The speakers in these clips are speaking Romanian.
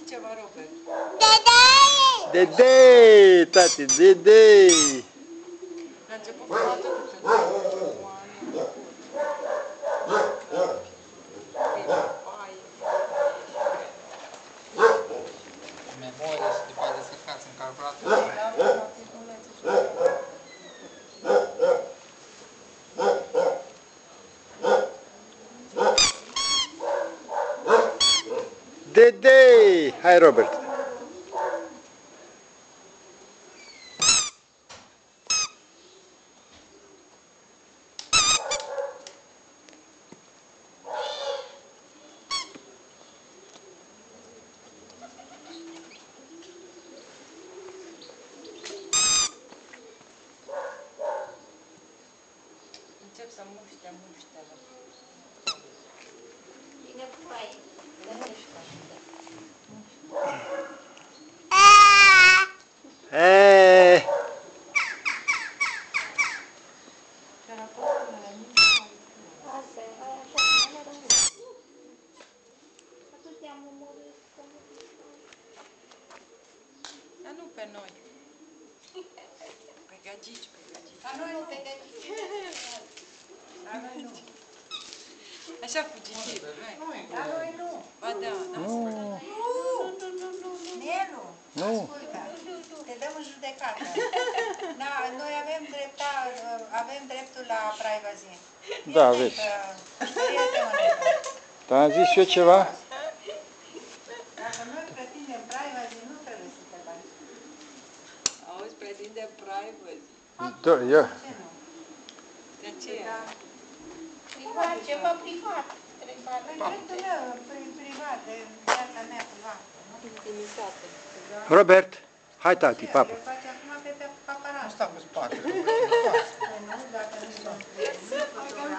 ceva, Robert. Dede, tati, Dede. La început fumată cu telefonul. Memorie și după aceea descărcați în calculator. Dede! Hai, Robert! Încep să muște. Bine, vai. Asta e, hai așa, nu rămâne. Atunci te-am omorât. Dar nu pe noi. Pe gagici. A noi nu, pe gătiți. A noi nu. Așa fugitiv. A noi nu. Ba da, da. Nelu, Nu. ascultă, te dăm în judecată. Da, noi avem dreptul la privacy. Da, aveți. Știe-te, mănâncă. Dar am zis eu ceva? Dacă noi pretindem privacy, nu trebuie să te bagi. Auzi, pretinde privacy. Eu. Ce nu? De ce? Privat, ceva privat. Păi dreptul meu, privat, de viața mea privată. Intimitate. Robert, hai tati, papă. Le face acum pe paparazzi. Asta cu spatele. Nu, dacă nu sunt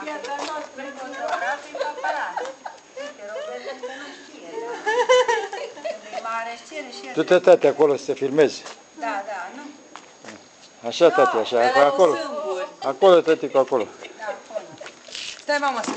viața noastră, fotografii paparazzi. Uite, Robert încă nu știe, dar e mare, își cere și el. Du-te, tati, acolo să te filmezi. Da, da, nu? Așa, tati, așa, acolo. Acolo, tati, acolo. Da, acolo. Stai, mama, să